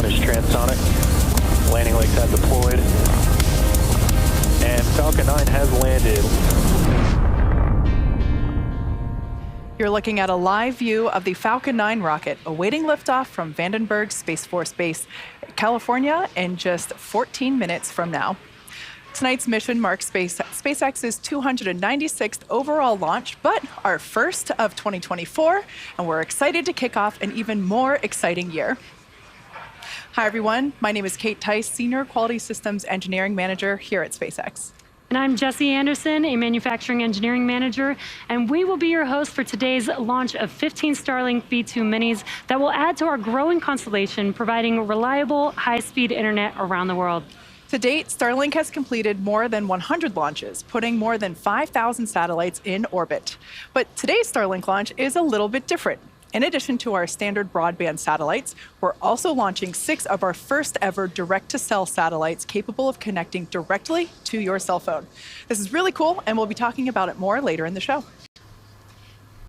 is transonic. Landing legs have deployed. And Falcon 9 has landed. You're looking at a live view of the Falcon 9 rocket awaiting liftoff from Vandenberg Space Force Base, California, in just 14 minutes from now. Tonight's mission marks SpaceX's 296th overall launch, but our first of 2024, and we're excited to kick off an even more exciting year. Hi, everyone. My name is Kate Tice, Senior Quality Systems Engineering Manager here at SpaceX. And I'm Jessie Anderson, a Manufacturing Engineering Manager, and we will be your host for today's launch of 15 StarLink V2 minis that will add to our growing constellation, providing reliable, high-speed internet around the world. To date, Starlink has completed more than 100 launches, putting more than 5,000 satellites in orbit. But today's Starlink launch is a little bit different. In addition to our standard broadband satellites, we're also launching 6 of our first ever direct-to-cell satellites capable of connecting directly to your cell phone. This is really cool, and we'll be talking about it more later in the show.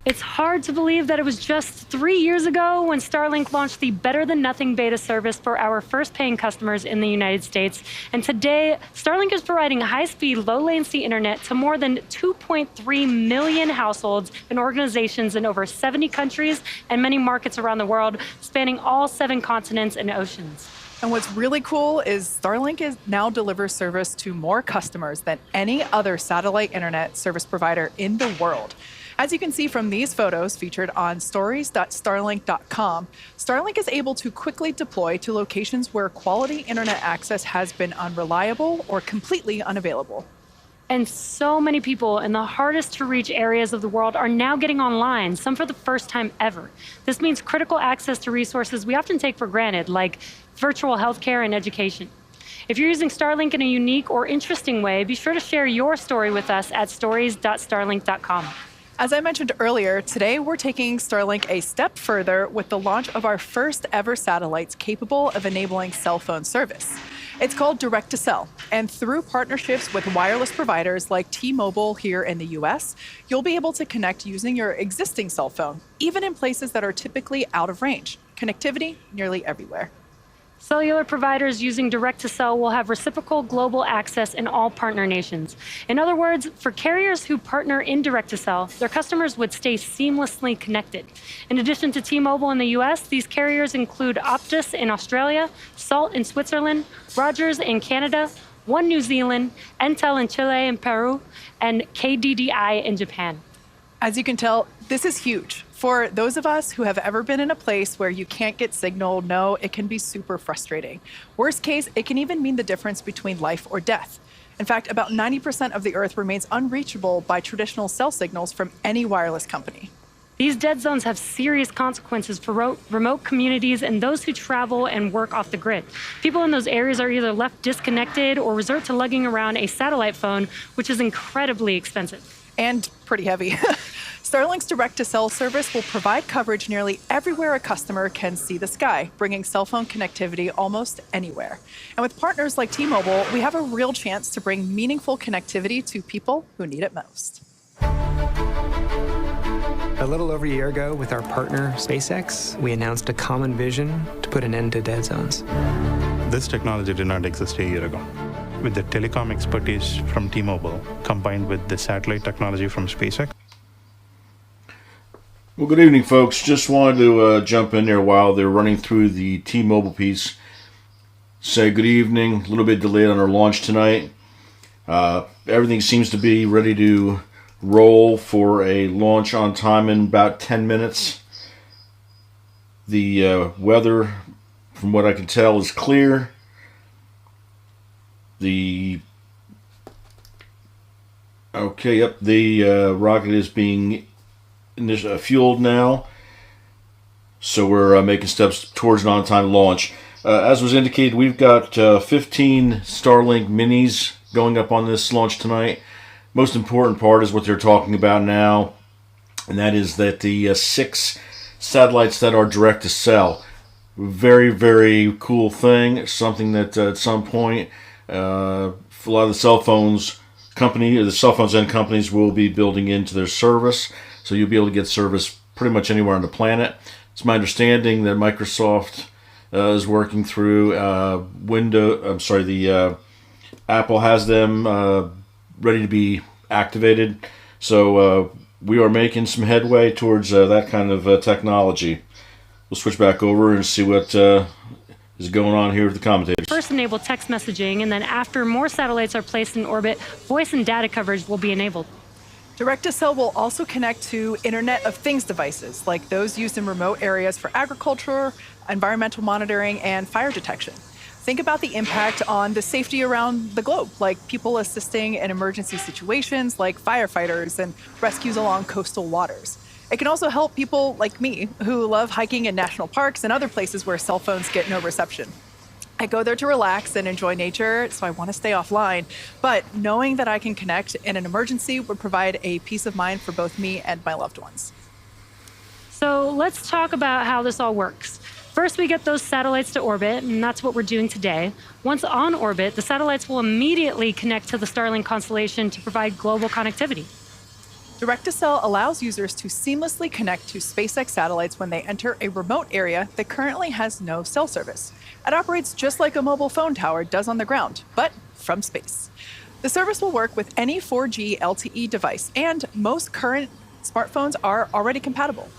It's hard to believe that it was just 3 years ago when Starlink launched the Better Than Nothing beta service for our first paying customers in the United States. And today, Starlink is providing high-speed, low-latency internet to more than 2.3 million households and organizations in over 70 countries and many markets around the world, spanning all 7 continents and oceans. And what's really cool is Starlink now delivers service to more customers than any other satellite internet service provider in the world. As you can see from these photos featured on stories.starlink.com, Starlink is able to quickly deploy to locations where quality internet access has been unreliable or completely unavailable. And so many people in the hardest to reach areas of the world are now getting online, some for the first time ever. This means critical access to resources we often take for granted, like virtual healthcare and education. If you're using Starlink in a unique or interesting way, be sure to share your story with us at stories.starlink.com. As I mentioned earlier, today we're taking Starlink a step further with the launch of our first ever satellites capable of enabling cell phone service. It's called Direct-to-Cell, and through partnerships with wireless providers like T-Mobile here in the US, you'll be able to connect using your existing cell phone, even in places that are typically out of range. Connectivity nearly everywhere. Cellular providers using Direct-to-Cell will have reciprocal global access in all partner nations. In other words, for carriers who partner in Direct-to-Cell, their customers would stay seamlessly connected. In addition to T-Mobile in the US, these carriers include Optus in Australia, Salt in Switzerland, Rogers in Canada, One New Zealand, Entel in Chile and Peru, and KDDI in Japan. As you can tell, this is huge. For those of us who have ever been in a place where you can't get signal, no, it can be super frustrating. Worst case, it can even mean the difference between life or death. In fact, about 90% of the Earth remains unreachable by traditional cell signals from any wireless company. These dead zones have serious consequences for remote communities and those who travel and work off the grid. People in those areas are either left disconnected or resort to lugging around a satellite phone, which is incredibly expensive. And pretty heavy. Starlink's direct-to-cell service will provide coverage nearly everywhere a customer can see the sky, bringing cell phone connectivity almost anywhere. And with partners like T-Mobile, we have a real chance to bring meaningful connectivity to people who need it most. A little over a year ago, with our partner SpaceX, we announced a common vision to put an end to dead zones. This technology did not exist a year ago. With the telecom expertise from T-Mobile, combined with the satellite technology from SpaceX. Well, good evening, folks. Just wanted to jump in there while they're running through the T-Mobile piece. Say good evening. A little bit delayed on our launch tonight. Everything seems to be ready to roll for a launch on time in about 10 minutes. The weather, from what I can tell, is clear. The rocket is being fueled now, so we're making steps towards an on-time launch. As was indicated, we've got 15 Starlink minis going up on this launch tonight. Most important part is what they're talking about now, and that is that the 6 satellites that are direct to cell. Very, very cool thing. Something that at some point a lot of the cell phones and companies will be building into their service, so you'll be able to get service pretty much anywhere on the planet. It's my understanding that Microsoft is working through. Apple has them ready to be activated. So we are making some headway towards that kind of technology. We'll switch back over and see what is going on here with the commentators. First enable text messaging, and then after more satellites are placed in orbit, voice and data coverage will be enabled. Direct-to-cell will also connect to Internet of Things devices, like those used in remote areas for agriculture, environmental monitoring, and fire detection. Think about the impact on the safety around the globe, like people assisting in emergency situations like firefighters and rescues along coastal waters. It can also help people like me who love hiking in national parks and other places where cell phones get no reception. I go there to relax and enjoy nature, so I want to stay offline. But knowing that I can connect in an emergency would provide a peace of mind for both me and my loved ones. So let's talk about how this all works. First, we get those satellites to orbit, and that's what we're doing today. Once on orbit, the satellites will immediately connect to the StarLink constellation to provide global connectivity. Direct-to-cell allows users to seamlessly connect to SpaceX satellites when they enter a remote area that currently has no cell service. It operates just like a mobile phone tower does on the ground, but from space. The service will work with any 4G LTE device, and most current smartphones are already compatible.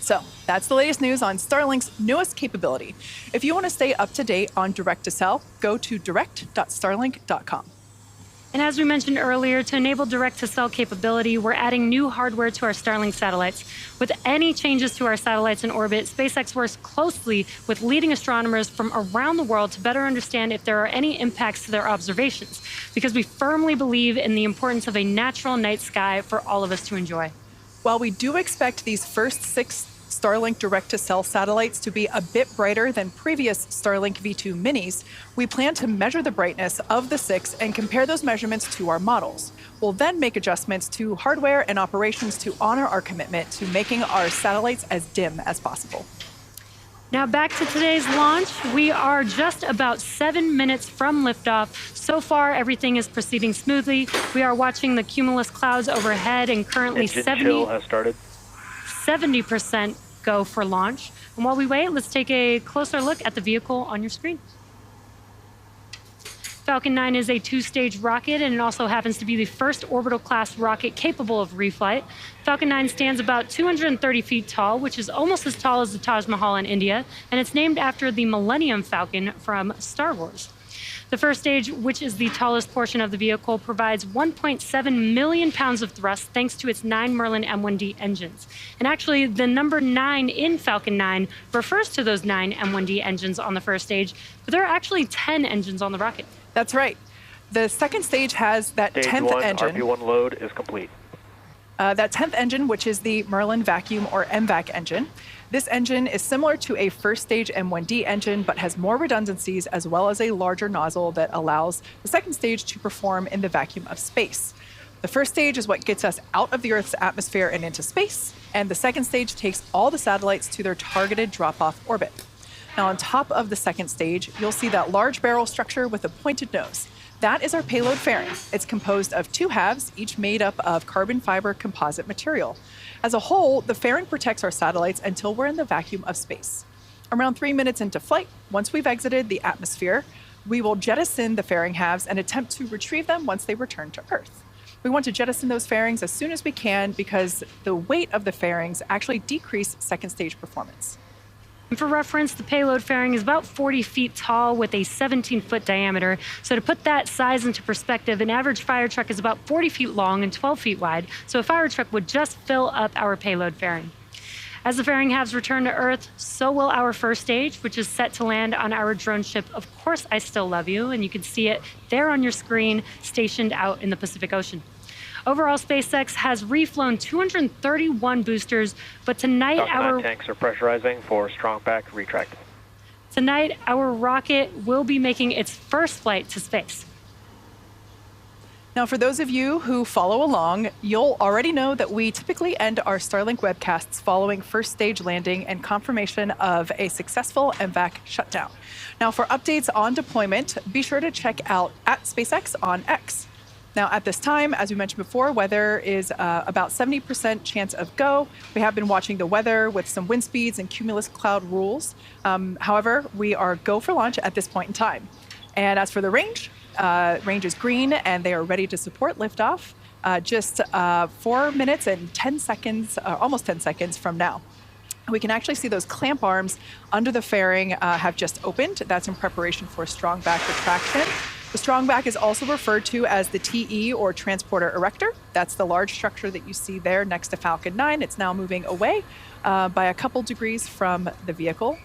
So that's the latest news on Starlink's newest capability. If you want to stay up to date on Direct-to-Cell, go to direct.starlink.com. And as we mentioned earlier, to enable direct-to-cell capability, we're adding new hardware to our Starlink satellites. With any changes to our satellites in orbit, SpaceX works closely with leading astronomers from around the world to better understand if there are any impacts to their observations, because we firmly believe in the importance of a natural night sky for all of us to enjoy. While we do expect these first 6 Starlink direct-to-cell satellites to be a bit brighter than previous Starlink V2 minis, we plan to measure the brightness of the 6 and compare those measurements to our models. We'll then make adjustments to hardware and operations to honor our commitment to making our satellites as dim as possible. Now back to today's launch. We are just about 7 minutes from liftoff. So far, everything is proceeding smoothly. We are watching the cumulus clouds overhead, and currently Engine chill has started. 70% go for launch. And while we wait, let's take a closer look at the vehicle on your screen. Falcon 9 is a 2-stage rocket, and it also happens to be the first orbital-class rocket capable of reflight. Falcon 9 stands about 230 feet tall, which is almost as tall as the Taj Mahal in India, and it's named after the Millennium Falcon from Star Wars. The first stage, which is the tallest portion of the vehicle, provides 1.7 million pounds of thrust thanks to its 9 Merlin M1D engines. And actually, the number 9 in Falcon 9 refers to those 9 M1D engines on the first stage, but there are actually 10 engines on the rocket. That's right. The second stage has that Stage 10th 1, engine. RP1 load is complete. That 10th engine, which is the Merlin vacuum or MVAC engine. This engine is similar to a first stage M1D engine, but has more redundancies as well as a larger nozzle that allows the second stage to perform in the vacuum of space. The first stage is what gets us out of the Earth's atmosphere and into space, and the second stage takes all the satellites to their targeted drop-off orbit. Now, on top of the second stage, you'll see that large barrel structure with a pointed nose. That is our payload fairing. It's composed of 2 halves, each made up of carbon fiber composite material. As a whole, the fairing protects our satellites until we're in the vacuum of space. Around 3 minutes into flight, once we've exited the atmosphere, we will jettison the fairing halves and attempt to retrieve them once they return to Earth. We want to jettison those fairings as soon as we can because the weight of the fairings actually decrease second stage performance. And for reference, the payload fairing is about 40 feet tall with a 17-foot diameter. So to put that size into perspective, an average fire truck is about 40 feet long and 12 feet wide. So a fire truck would just fill up our payload fairing. As the fairing halves return to Earth, so will our first stage, which is set to land on our drone ship, Of Course I Still Love You, and you can see it there on your screen, stationed out in the Pacific Ocean. Overall, SpaceX has reflown 231 boosters, but tonight Falcon 9 tanks are pressurizing for strong pack retract. Tonight, our rocket will be making its first flight to space. Now, for those of you who follow along, you'll already know that we typically end our Starlink webcasts following first stage landing and confirmation of a successful MVAC shutdown. Now, for updates on deployment, be sure to check out @SpaceX on X. Now, at this time, as we mentioned before, weather is about 70% chance of go. We have been watching the weather with some wind speeds and cumulus cloud rules. However, we are go for launch at this point in time. And as for the range is green, and they are ready to support liftoff just 4 minutes and 10 seconds, almost 10 seconds from now. We can actually see those clamp arms under the fairing have just opened. That's in preparation for strong back retraction. The strong back is also referred to as the TE, or transporter erector. That's the large structure that you see there next to Falcon 9. It's now moving away by a couple degrees from the vehicle.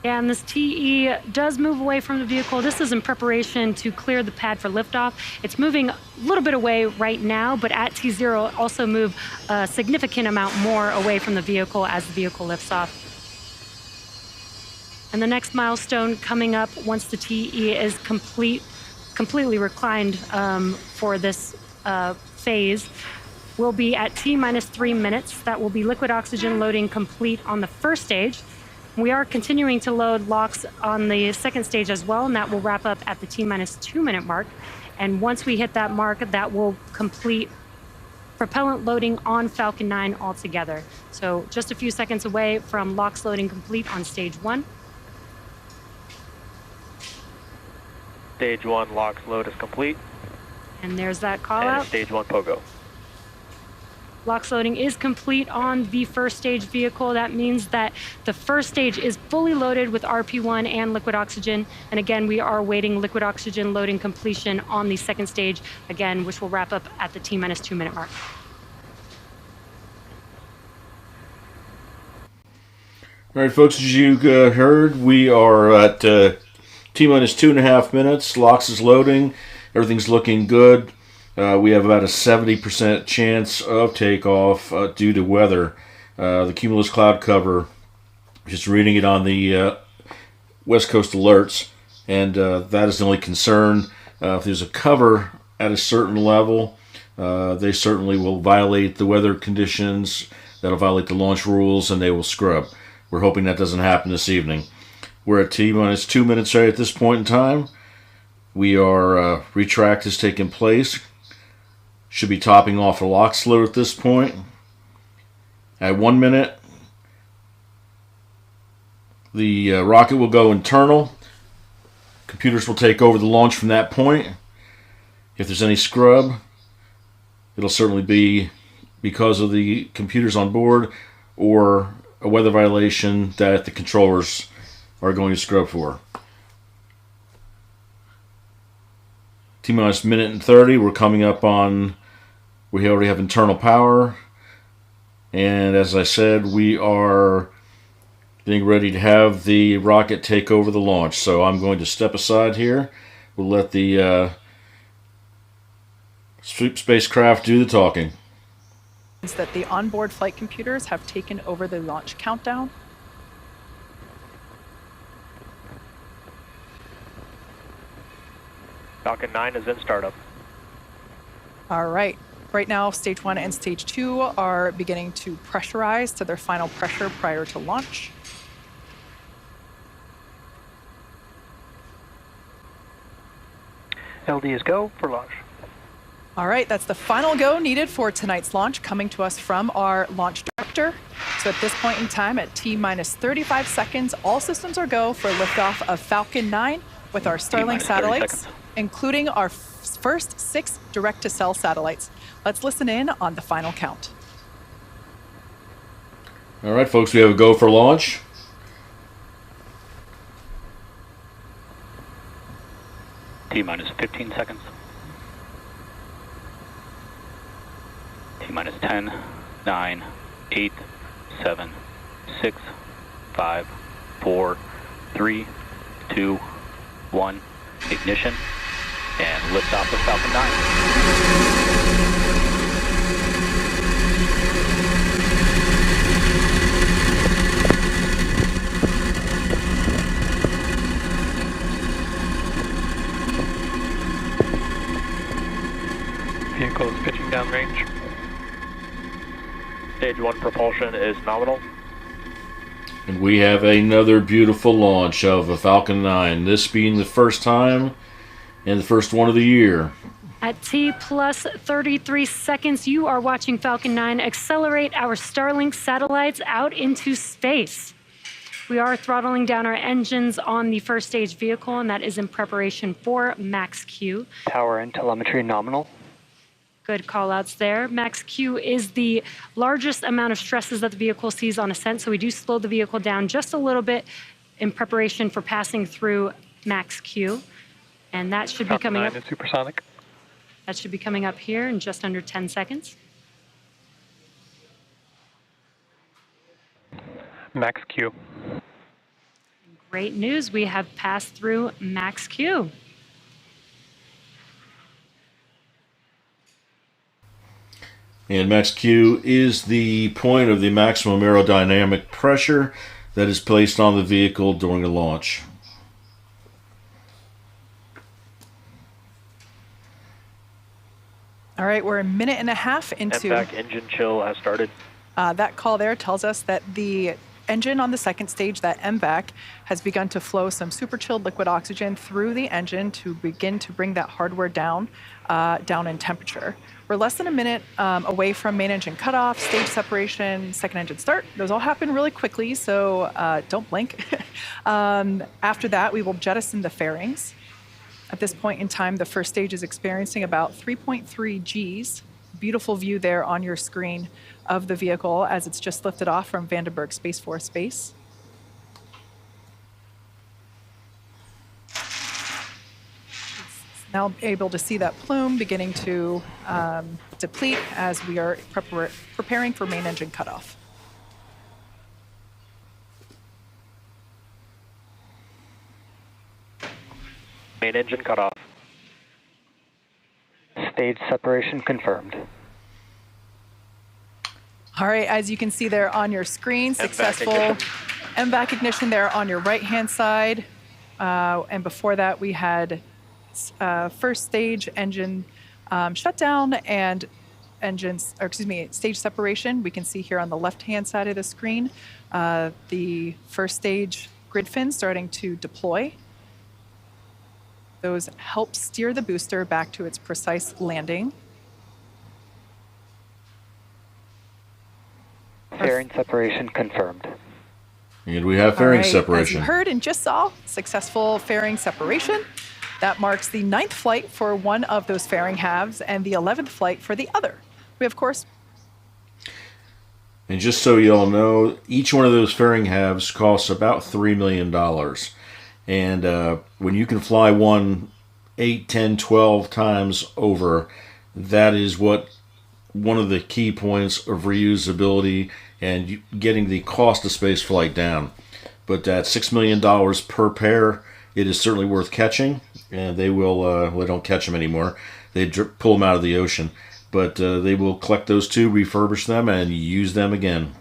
Yeah, and this TE does move away from the vehicle. This is in preparation to clear the pad for liftoff. It's moving a little bit away right now, but at T0 it'll also move a significant amount more away from the vehicle as the vehicle lifts off. And the next milestone coming up once the TE is completely reclined for this phase will be at T-minus 3 minutes. That will be liquid oxygen loading complete on the first stage. We are continuing to load LOX on the second stage as well, and that will wrap up at the T-minus 2 minute mark. And once we hit that mark, that will complete propellant loading on Falcon 9 altogether. So just a few seconds away from LOX loading complete on stage 1. Stage 1 LOX load is complete. And there's that call And out. stage 1 POGO. LOX loading is complete on the first stage vehicle. That means that the first stage is fully loaded with RP1 and liquid oxygen. And again, we are awaiting liquid oxygen loading completion on the second stage, again, which will wrap up at the T-minus 2 minute mark. All right, folks, as you heard, we are at T-minus 2.5 minutes. LOX is loading. Everything's looking good. We have about a 70% chance of takeoff due to weather. The cumulus cloud cover, just reading it on the West Coast alerts, and that is the only concern. If there's a cover at a certain level, they certainly will violate the weather conditions. That'll violate the launch rules, and they will scrub. We're hoping that doesn't happen this evening. We're at T-minus 2 minutes right at this point in time. We are, retract is taking place. Should be topping off a LOX load at this point. At 1 minute, the rocket will go internal. Computers will take over the launch from that point. If there's any scrub, it'll certainly be because of the computers on board or a weather violation that the controllers are going to scrub for. T-minus minute and 30, we're coming up on, we already have internal power, and as I said, we are getting ready to have the rocket take over the launch. So I'm going to step aside here. We'll let the spacecraft do the talking. Is that the onboard flight computers have taken over the launch countdown. Falcon 9 is in startup. All right. Right now, stage 1 and stage 2 are beginning to pressurize to their final pressure prior to launch. LD is go for launch. All right, that's the final go needed for tonight's launch, coming to us from our launch director. So at this point in time, at T-minus 35 seconds, all systems are go for liftoff of Falcon 9 with our StarLink satellites, including our first 6 direct-to-cell satellites. Let's listen in on the final count. All right, folks, we have a go for launch. T-minus 15 seconds. T-minus 10, 9, 8, 7, 6, 5, 4, 3, 2, 1. Ignition and liftoff of Falcon 9. Vehicle is pitching downrange. Stage 1 propulsion is nominal. And we have another beautiful launch of a Falcon 9. This being the first time And the first one of the year. At T plus 33 seconds, you are watching Falcon 9 accelerate our StarLink satellites out into space. We are throttling down our engines on the first stage vehicle, and that is in preparation for Max Q. Tower and telemetry nominal. Good call-outs there. Max Q is the largest amount of stresses that the vehicle sees on ascent, so we do slow the vehicle down just a little bit in preparation for passing through Max Q. And that should be coming up. Supersonic. That should be coming up here in just under 10 seconds. Max Q. Great news, we have passed through Max Q. And Max Q is the point of the maximum aerodynamic pressure that is placed on the vehicle during a launch. All right, we're a minute and a half into... MVAC engine chill has started. That call there tells us that the engine on the second stage, that MVAC, has begun to flow some super chilled liquid oxygen through the engine to begin to bring that hardware down in temperature. We're less than a minute away from main engine cutoff, stage separation, second engine start. Those all happen really quickly, so don't blink. After that, we will jettison the fairings. At this point in time, the first stage is experiencing about 3.3 Gs. Beautiful view there on your screen of the vehicle as it's just lifted off from Vandenberg Space Force Base. It's now able to see that plume beginning to deplete as we are preparing for main engine cutoff. Main engine cutoff. Stage separation confirmed. All right, as you can see there on your screen, successful MVAC ignition there on your right-hand side. And before that, we had first stage engine shutdown and stage separation. We can see here on the left-hand side of the screen, the first stage grid fins starting to deploy. Those help steer the booster back to its precise landing. Fairing separation confirmed. And we have fairing All right, separation. As you heard and just saw, successful fairing separation. That marks the 9th flight for one of those fairing halves and the 11th flight for the other. We, of course... And just so you all know, each one of those fairing halves costs about $3 million. And when you can fly one 8, 10, 12 times over, that is what one of the key points of reusability and getting the cost of space flight down. But at $6 million per pair, it is certainly worth catching. And they will, they don't catch them anymore. They pull them out of the ocean. But they will collect those two, refurbish them, and use them again.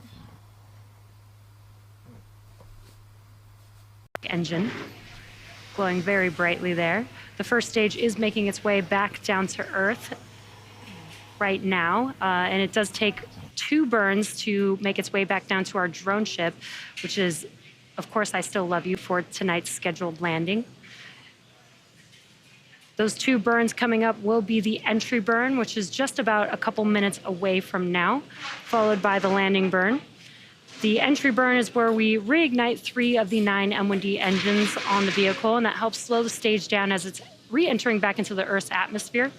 Engine glowing very brightly there. The first stage is making its way back down to Earth right now, and it does take 2 burns to make its way back down to our drone ship, which is, of course, I Still Love You for tonight's scheduled landing. Those 2 burns coming up will be the entry burn, which is just about a couple minutes away from now, followed by the landing burn. The entry burn is where we reignite 3 of the 9 M1D engines on the vehicle, and that helps slow the stage down as it's re-entering back into the Earth's atmosphere.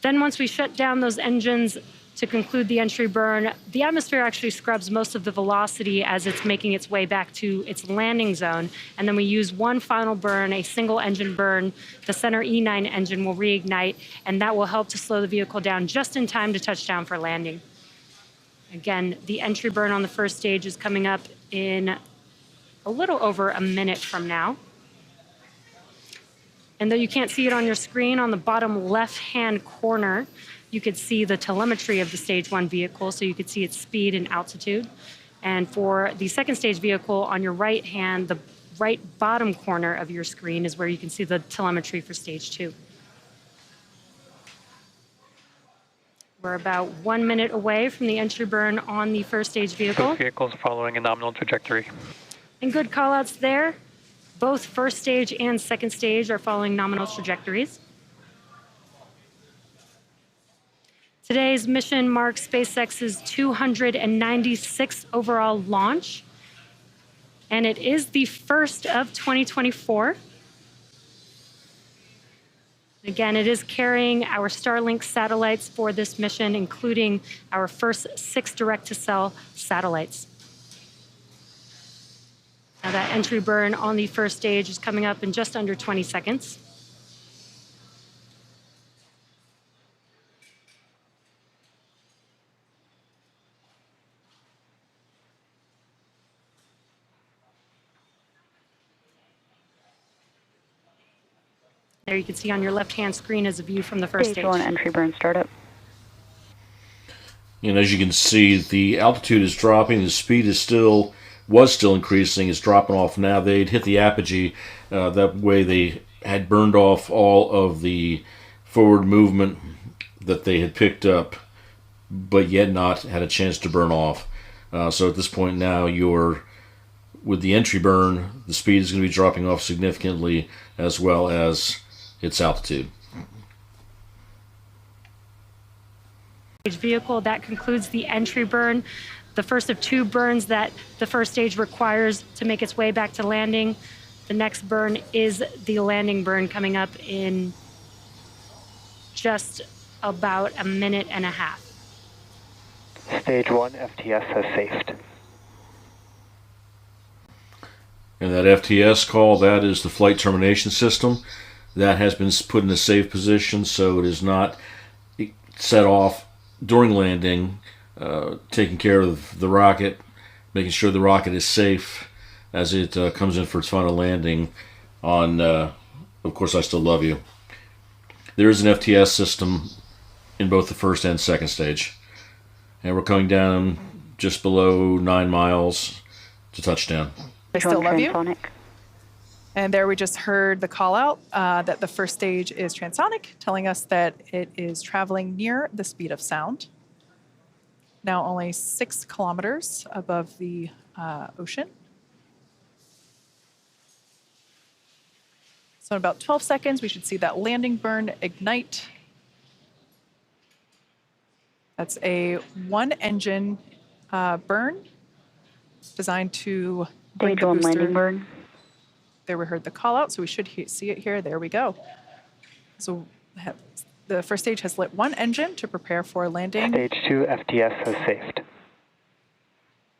Then once we shut down those engines to conclude the entry burn, the atmosphere actually scrubs most of the velocity as it's making its way back to its landing zone. And then we use one final burn, a single engine burn. The center E9 engine will reignite, and that will help to slow the vehicle down just in time to touch down for landing. Again, the entry burn on the first stage is coming up in a little over a minute from now. And though you can't see it on your screen, on the bottom left-hand corner, you could see the telemetry of the Stage 1 vehicle, so you could see its speed and altitude. And for the second stage vehicle on your right hand, the right bottom corner of your screen is where you can see the telemetry for Stage 2. We're about 1 minute away from the entry burn on the first stage vehicle. Both vehicles following a nominal trajectory. And good call-outs there. Both first stage and second stage are following nominal trajectories. Today's mission marks SpaceX's 296th overall launch, and it is the first of 2024. Again, it is carrying our StarLink satellites for this mission, including our first 6 direct-to-cell satellites. Now that entry burn on the first stage is coming up in just under 20 seconds. There you can see on your left-hand screen is a view from the first stage. Stage 1 entry burn startup. And as you can see, the altitude is dropping. The speed was still increasing. It's dropping off now. They'd hit the apogee. That way they had burned off all of the forward movement that they had picked up, but yet not had a chance to burn off. So at this point now, with the entry burn, the speed is going to be dropping off significantly, as well as its altitude. Vehicle, that concludes the entry burn, the first of 2 burns that the first stage requires to make its way back to landing. The next burn is the landing burn, coming up in just about a minute and a half. Stage 1 FTS has safed. And that FTS call, that is the flight termination system. That has been put in a safe position, so it is not set off during landing, taking care of the rocket, making sure the rocket is safe as it comes in for its final landing on, of course, I Still Love You. There is an FTS system in both the first and second stage. And we're coming down just below 9 miles to touchdown. I Still Love You. Transonic. And there we just heard the call out that the first stage is transonic, telling us that it is traveling near the speed of sound. Now only 6 kilometers above the ocean. So in about 12 seconds, we should see that landing burn ignite. That's a 1-engine burn designed to bring Stage the 1 booster. landing burn. There we heard the call out, so we should see it here. There we go. So the first stage has lit 1 engine to prepare for landing. Stage 2 FTS has safed.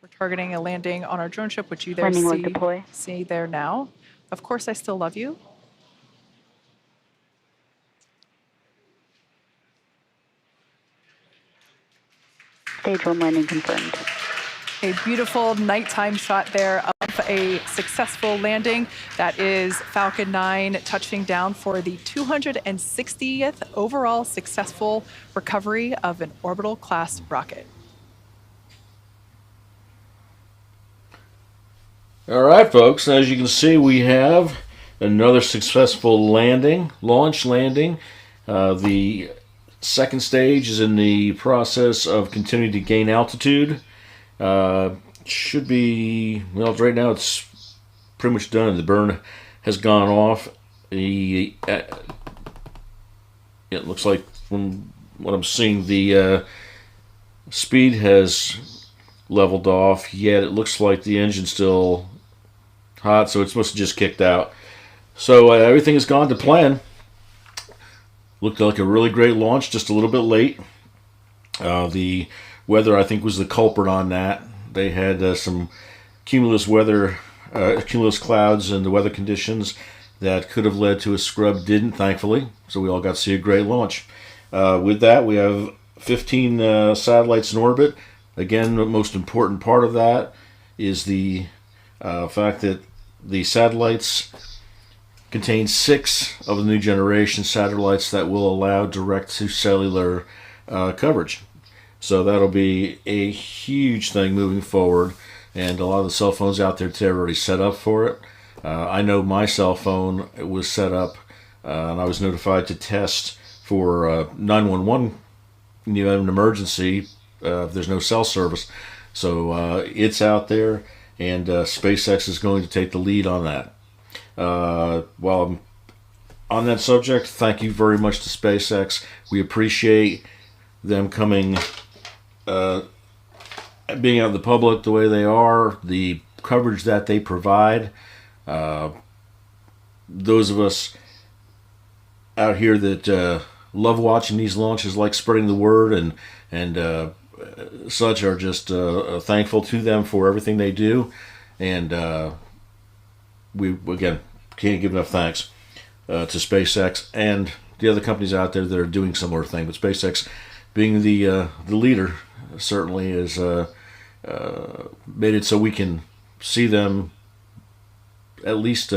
We're targeting a landing on our drone ship, which you there Landing light deploy. see there now. Of course, I Still Love You. Stage 1 landing confirmed. A beautiful nighttime shot there of a successful landing. That is Falcon 9 touching down for the 260th overall successful recovery of an orbital class rocket. All right, folks, as you can see, we have another successful launch landing. The second stage is in the process of continuing to gain altitude. Should be, well, right now it's pretty much done. The burn has gone off. It looks like, from what I'm seeing, the speed has leveled off, yet it looks like the engine's still hot, so it's must have just kicked out. So everything has gone to plan. Looked like a really great launch, just a little bit late. The weather, I think, was the culprit on that. They had some cumulus clouds and the weather conditions that could have led to a scrub. Didn't, thankfully. So we all got to see a great launch. With that, we have 15 satellites in orbit. Again, the most important part of that is the fact that the satellites contain 6 of the new generation satellites that will allow direct-to-cellular coverage. So that'll be a huge thing moving forward, and a lot of the cell phones out there today are already set up for it. I know my cell phone was set up, and I was notified to test for 911 in the event of an emergency if there's no cell service. So it's out there, and SpaceX is going to take the lead on that. While I'm on that subject, thank you very much to SpaceX. We appreciate them coming, being out in the public the way they are, the coverage that they provide. Those of us out here that love watching these launches, like spreading the word and such, are just thankful to them for everything they do. And we, again, can't give enough thanks to SpaceX and the other companies out there that are doing similar thing. But SpaceX, being the leader, certainly has made it so we can see them at least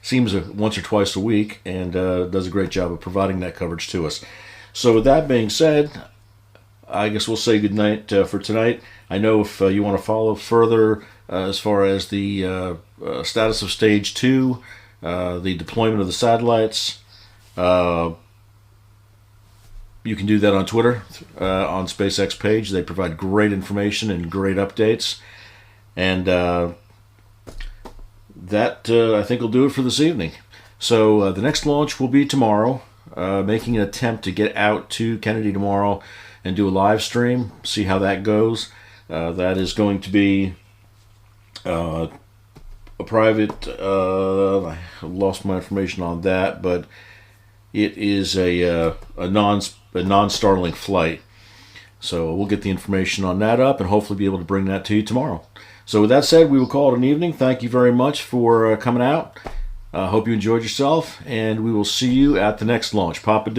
seems once or twice a week, and does a great job of providing that coverage to us. So with that being said, I guess we'll say goodnight for tonight. I know if you want to follow further as far as the status of Stage 2, the deployment of the satellites, you can do that on Twitter, on SpaceX page. They provide great information and great updates. And that, I think, will do it for this evening. So the next launch will be tomorrow, making an attempt to get out to Kennedy tomorrow and do a live stream, see how that goes. That is going to be a private, I lost my information on that, but it is a non-StarLink flight. So we'll get the information on that up and hopefully be able to bring that to you tomorrow. So with that said, we will call it an evening. Thank you very much for coming out. Hope you enjoyed yourself, and we will see you at the next launch. Papa